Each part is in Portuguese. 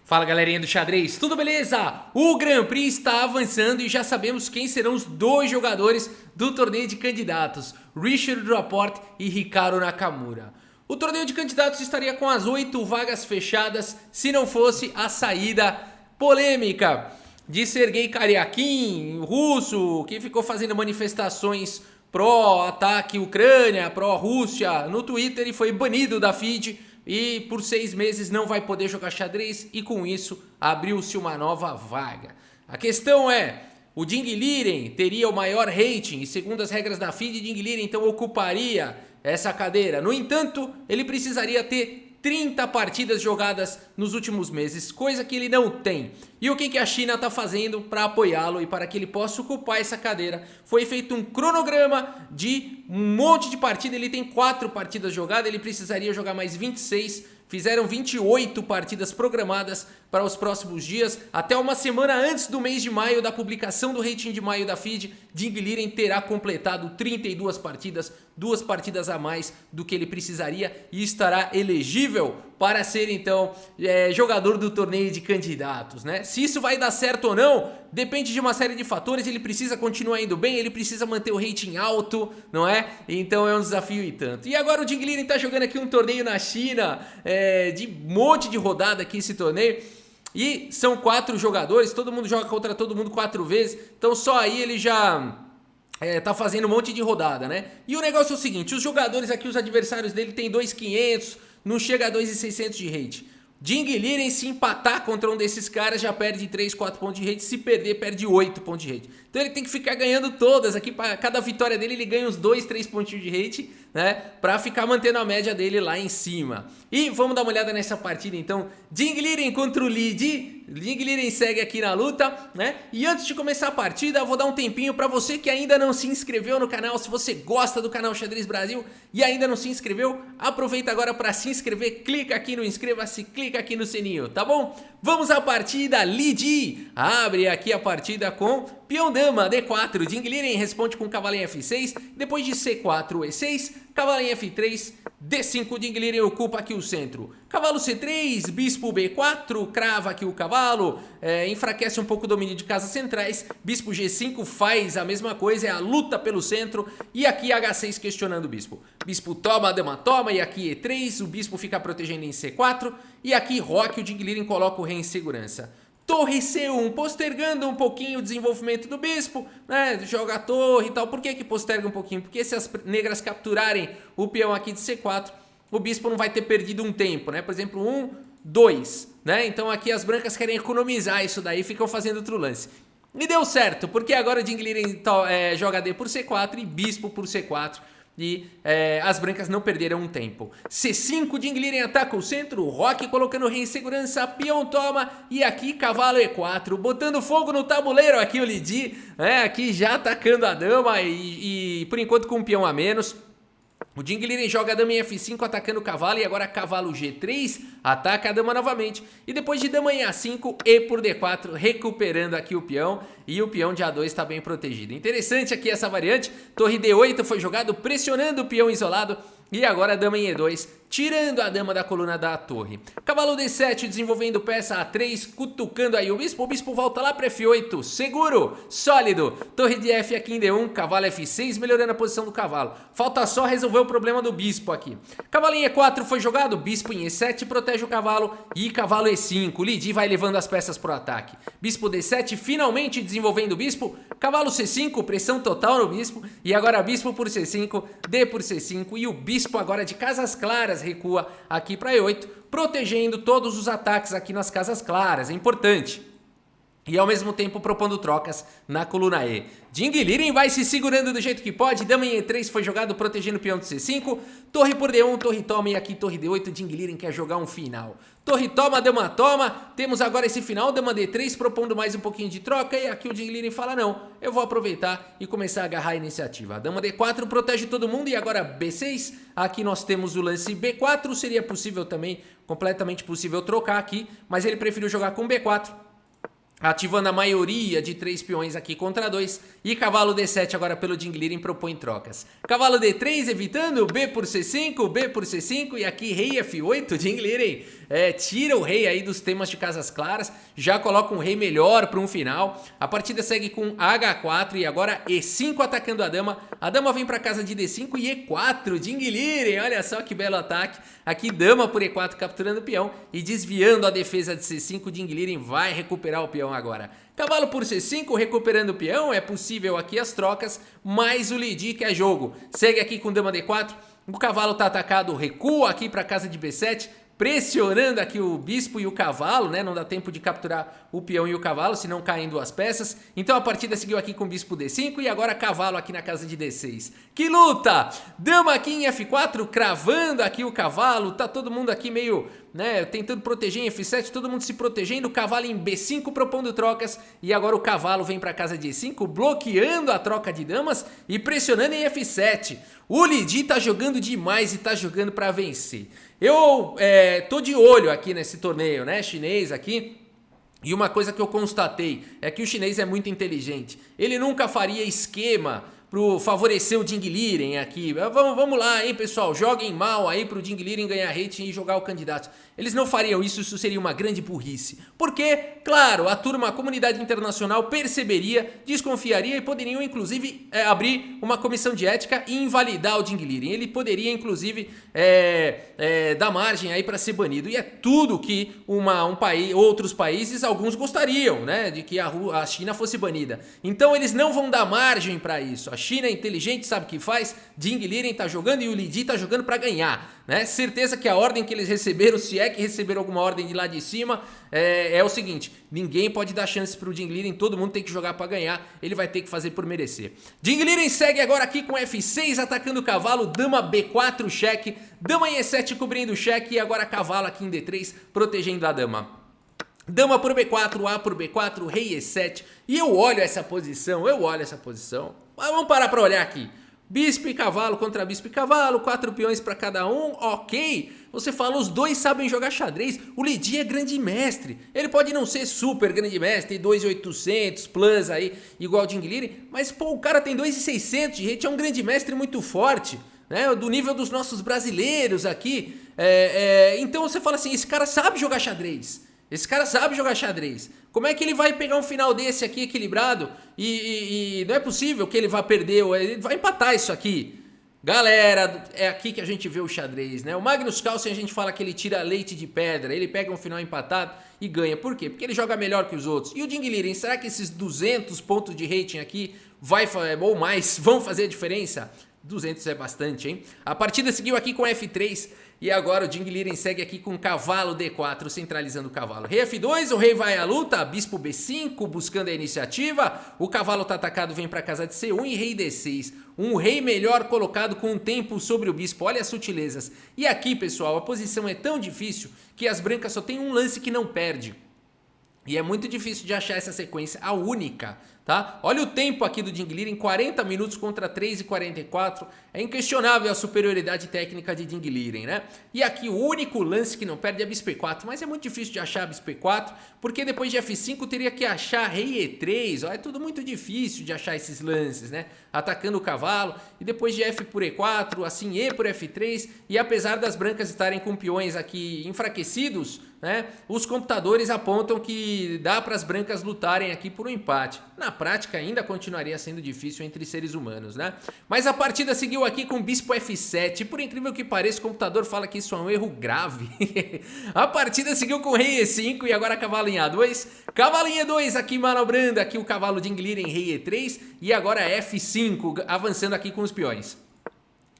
Fala galerinha do xadrez, tudo beleza? O Grand Prix está avançando e já sabemos quem serão os dois jogadores do torneio de candidatos, Richard Rapport e Hikaru Nakamura. O torneio de candidatos estaria com as 8 vagas fechadas se não fosse a saída polêmica de Sergei Karyakin, russo, que ficou fazendo manifestações pró-ataque Ucrânia, pró-Rússia no Twitter e foi banido da feed. E por 6 meses não vai poder jogar xadrez e com isso abriu-se uma nova vaga. A questão é, o Ding Liren teria o maior rating e segundo as regras da FIDE, Ding Liren então ocuparia essa cadeira. No entanto, ele precisaria ter 30 partidas jogadas nos últimos meses, coisa que ele não tem. E o que a China está fazendo para apoiá-lo e para que ele possa ocupar essa cadeira? Foi feito um cronograma de um monte de partida, ele tem 4 partidas jogadas, ele precisaria jogar mais 26. Fizeram 28 partidas programadas para os próximos dias. Até uma semana antes do mês de maio, da publicação do rating de maio da FIDE, Ding Liren terá completado 32 partidas, 2 partidas a mais do que ele precisaria e estará elegível para ser então jogador do torneio de candidatos, né? Se isso vai dar certo ou não, depende de uma série de fatores. Ele precisa continuar indo bem, ele precisa manter o rating alto, não é? Então é um desafio e tanto. E agora o Ding Liren está jogando aqui um torneio na China, de monte de rodada aqui esse torneio. E são 4 jogadores, todo mundo joga contra todo mundo 4 vezes, então só aí ele já tá fazendo um monte de rodada, né? E o negócio é o seguinte, os jogadores aqui, os adversários dele tem 2.500, não chega a 2.600 de rate. Ding Liren, se empatar contra um desses caras, já perde 3, 4 pontos de rate. Se perder, perde 8 pontos de rate. Então ele tem que ficar ganhando todas. Aqui, para cada vitória dele, ele ganha uns 2, 3 pontinhos de rate, né? Pra ficar mantendo a média dele lá em cima. E vamos dar uma olhada nessa partida, então. Ding Liren contra o Li Ji. Ding Liren segue aqui na luta, né? E antes de começar a partida, eu vou dar um tempinho pra você que ainda não se inscreveu no canal. Se você gosta do canal Xadrez Brasil e ainda não se inscreveu, aproveita agora pra se inscrever. Clica aqui no inscreva-se, clica aqui no sininho, tá bom? Vamos à partida. Li Ji abre aqui a partida com peão dama D4. Ding Liren responde com cavalo em F6. Depois de C4, E6, cavalo em F3, D5. Ding Liren ocupa aqui o centro. Cavalo C3, bispo B4, crava aqui o cavalo, enfraquece um pouco o domínio de casas centrais. Bispo G5 faz a mesma coisa, é a luta pelo centro. E aqui H6 questionando o bispo. Bispo toma, dama toma, e aqui E3, o bispo fica protegendo em C4. E aqui roque, o Ding Liren coloca o rei em segurança. Torre C1, postergando um pouquinho o desenvolvimento do bispo, né? Joga a torre e tal. Por que posterga um pouquinho? Porque se as negras capturarem o peão aqui de C4, o bispo não vai ter perdido um tempo, né? Por exemplo, 1, 2, né? Então aqui as brancas querem economizar isso daí e ficam fazendo outro lance. E deu certo, porque agora o Ding Liren joga D por C4 e bispo por C4. E as brancas não perderam um tempo. C5, Ding Liren ataca o centro, roque colocando o rei em segurança, peão toma, e aqui cavalo E4, botando fogo no tabuleiro aqui o Li Ji, aqui já atacando a dama e por enquanto com um peão a menos. O Ding Liren joga a dama em F5 atacando o cavalo e agora cavalo G3 ataca a dama novamente. E depois de dama em A5, E por D4 recuperando aqui o peão e o peão de A2 está bem protegido. Interessante aqui essa variante, torre D8 foi jogado pressionando o peão isolado e agora a dama em E2 tirando a dama da coluna da torre. Cavalo D7 desenvolvendo peça A3, cutucando aí o bispo volta lá para F8, seguro, sólido. Torre de F aqui em D1, cavalo F6 melhorando a posição do cavalo. Falta só resolver o problema do bispo aqui. Cavalo em E4 foi jogado, bispo em E7 protege o cavalo e cavalo E5. Li Ji vai levando as peças pro ataque. Bispo D7 finalmente desenvolvendo o bispo, cavalo C5, pressão total no bispo e agora bispo por C5, D por C5 e o bispo agora de casas claras recua aqui para E8, protegendo todos os ataques aqui nas casas claras, é importante. E ao mesmo tempo propondo trocas na coluna E. Ding Liren vai se segurando do jeito que pode, dama em E3 foi jogado protegendo o peão de C5, torre por D1, torre toma e aqui torre D8, Ding Liren quer jogar um final. Torre toma, dama toma, temos agora esse final, dama D3 propondo mais um pouquinho de troca e aqui o Ding Liren fala não, eu vou aproveitar e começar a agarrar a iniciativa. A dama D4 protege todo mundo e agora B6, aqui nós temos o lance B4, seria possível também, completamente possível trocar aqui, mas ele preferiu jogar com B4. ativando a maioria de 3 peões aqui contra 2, e cavalo D7 agora pelo Jinglirin propõe trocas. Cavalo D3 evitando, B por C5, B por C5 e aqui rei F8, Jinglirin tira o rei aí dos temas de casas claras, já coloca um rei melhor para um final. A partida segue com H4 e agora E5 atacando a dama vem para casa de D5 e E4, Jinglirin, olha só que belo ataque. Aqui dama por E4 capturando o peão e desviando a defesa de C5, Jinglirin vai recuperar o peão agora. Cavalo por C5 recuperando o peão, é possível aqui as trocas, mas o Lidi quer jogo. Segue aqui com dama D4, o cavalo tá atacado, recua aqui para casa de B7, pressionando aqui o bispo e o cavalo, né? Não dá tempo de capturar o peão e o cavalo, senão caem duas peças. Então a partida seguiu aqui com o bispo D5 e agora cavalo aqui na casa de D6. Que luta! Dama aqui em F4, cravando aqui o cavalo. Tá todo mundo aqui meio, né, tentando proteger em F7, todo mundo se protegendo. Cavalo em B5 propondo trocas e agora o cavalo vem para casa de E5, bloqueando a troca de damas e pressionando em F7. O Lidi tá jogando demais e tá jogando para vencer. Eu tô de olho aqui nesse torneio, né, chinês aqui. E uma coisa que eu constatei é que o chinês é muito inteligente. Ele nunca faria esquema pro favorecer o Jinglirin aqui. Vamos lá, hein, pessoal, joguem mal aí pro Jinglirin ganhar rating e jogar o candidato. Eles não fariam isso, isso seria uma grande burrice. Porque, claro, a comunidade internacional perceberia, desconfiaria e poderiam, inclusive, abrir uma comissão de ética e invalidar o Jinglirin. Ele poderia, inclusive, dar margem aí para ser banido. E é tudo que outros países, alguns gostariam, né, de que a China fosse banida. Então eles não vão dar margem para isso. A China é inteligente, sabe o que faz. Jinglirin tá jogando e o Lidi tá jogando para ganhar, né? Certeza que a ordem que eles receberam, se é que receberam alguma ordem de lá de cima, é o seguinte: ninguém pode dar chance pro Jinglirin, todo mundo tem que jogar para ganhar, ele vai ter que fazer por merecer. Jinglirin segue agora aqui com F6 atacando o cavalo, dama B4 cheque, dama em E7 cobrindo o cheque e agora cavalo aqui em D3 protegendo a dama. Dama por B4, A por B4, rei E7. E eu olho essa posição. Mas vamos parar para olhar aqui. Bispo e cavalo contra bispo e cavalo, 4 peões para cada um, ok. Você fala, os dois sabem jogar xadrez. O Lidi é grande mestre. Ele pode não ser super grande mestre, 2.800 plus aí, igual o Jinglirin. Mas pô, o cara tem 2.600 de rate, é um grande mestre muito forte, né? Do nível dos nossos brasileiros aqui. Então você fala assim, esse cara sabe jogar xadrez. Esse cara sabe jogar xadrez. Como é que ele vai pegar um final desse aqui equilibrado e não é possível que ele vá perder, ele vai empatar isso aqui. Galera, é aqui que a gente vê o xadrez, né? O Magnus Carlsen a gente fala que ele tira leite de pedra, ele pega um final empatado e ganha. Por quê? Porque ele joga melhor que os outros. E o Jinglirin, será que esses 200 pontos de rating aqui ou mais vão fazer a diferença? 200 é bastante, hein? A partida seguiu aqui com F3 e agora o Jinglirin segue aqui com cavalo D4, centralizando o cavalo. Rei F2, o rei vai à luta, bispo B5, buscando a iniciativa. O cavalo tá atacado, vem para casa de C1 e rei D6. Um rei melhor colocado com um tempo sobre o bispo, olha as sutilezas. E aqui, pessoal, a posição é tão difícil que as brancas só tem um lance que não perde. E é muito difícil de achar essa sequência, a única, tá? Olha o tempo aqui do Jinglirin, 40 minutos contra 3:44. É inquestionável a superioridade técnica de Jinglirin, né? E aqui o único lance que não perde é bispo E4, mas é muito difícil de achar bispo E4, porque depois de F5 teria que achar rei E3, ó, é tudo muito difícil de achar esses lances, né? Atacando o cavalo, e depois de F por E4, assim E por F3, e apesar das brancas estarem com peões aqui enfraquecidos, né, os computadores apontam que dá para as brancas lutarem aqui por um empate. Na prática ainda continuaria sendo difícil entre seres humanos, né? Mas a partida seguiu aqui com bispo F7, e por incrível que pareça o computador fala que isso é um erro grave. A partida seguiu com rei E5 e agora cavalo em A2. Cavalo em E2 aqui manobrando aqui o cavalo de Jinglirin, rei E3 e agora F5 avançando aqui com os peões.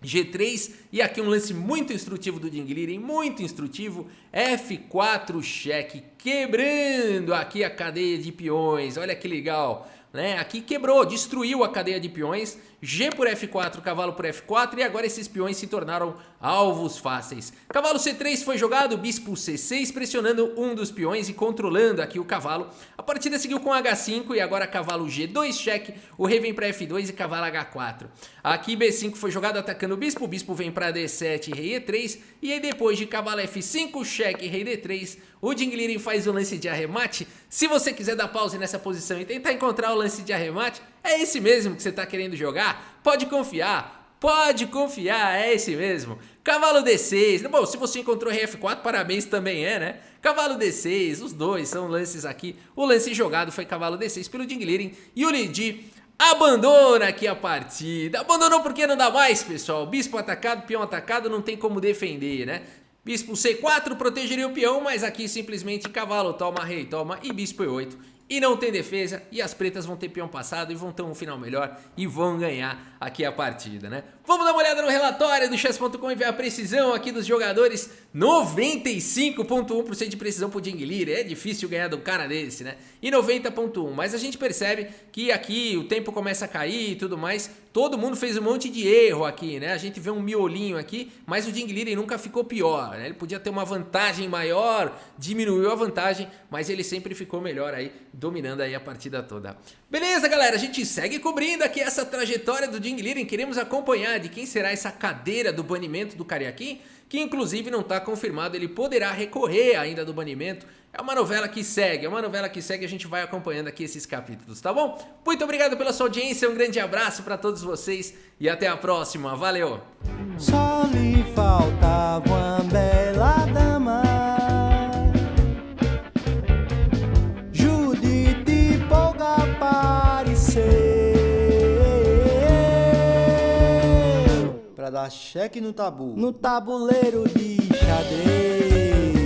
G3 e aqui um lance muito instrutivo do Jinglirin, muito instrutivo, F4 cheque, quebrando aqui a cadeia de peões, olha que legal, né? Aqui quebrou, destruiu a cadeia de peões, G por F4, cavalo por F4 e agora esses peões se tornaram alvos fáceis. Cavalo C3 foi jogado, bispo C6 pressionando um dos peões e controlando aqui o cavalo. A partida seguiu com H5 e agora cavalo G2 cheque, o rei vem para F2 e cavalo H4. Aqui B5 foi jogado atacando o bispo vem para D7 rei E3 e aí depois de cavalo F5 cheque rei D3, o Jinglirin faz o lance de arremate. Se você quiser dar pause nessa posição e tentar encontrar o lance de arremate, é esse mesmo que você está querendo jogar? Pode confiar, é esse mesmo. Cavalo D6, bom, se você encontrou rei F4, parabéns, também é, né? Cavalo D6, os dois são lances aqui. O lance jogado foi cavalo D6 pelo Jinglirin e o Li Ji abandona aqui a partida. Abandonou porque não dá mais, pessoal. Bispo atacado, peão atacado, não tem como defender, né? Bispo C4 protegeria o peão, mas aqui simplesmente cavalo toma, rei toma e bispo E8. E não tem defesa, e as pretas vão ter peão passado e vão ter um final melhor e vão ganhar aqui a partida, né? Vamos dar uma olhada no relatório do chess.com e ver a precisão aqui dos jogadores. 95,1% de precisão pro Jinglirin, é difícil ganhar de um cara desse, né? E 90,1%, mas a gente percebe que aqui o tempo começa a cair e tudo mais. Todo mundo fez um monte de erro aqui, né? A gente vê um miolinho aqui, mas o Jinglirin nunca ficou pior, né? Ele podia ter uma vantagem maior, diminuiu a vantagem, mas ele sempre ficou melhor aí, dominando aí a partida toda. Beleza, galera? A gente segue cobrindo aqui essa trajetória do Jinglirin. Queremos acompanhar de quem será essa cadeira do banimento do Cariaquim, que inclusive não está confirmado, ele poderá recorrer ainda do banimento. É uma novela que segue, a gente vai acompanhando aqui esses capítulos, tá bom? Muito obrigado pela sua audiência, um grande abraço para todos vocês e até a próxima, valeu! Só lhe faltava uma bela dama, Judite pouca apareceu, pra dar cheque no tabu, no tabuleiro de xadrez.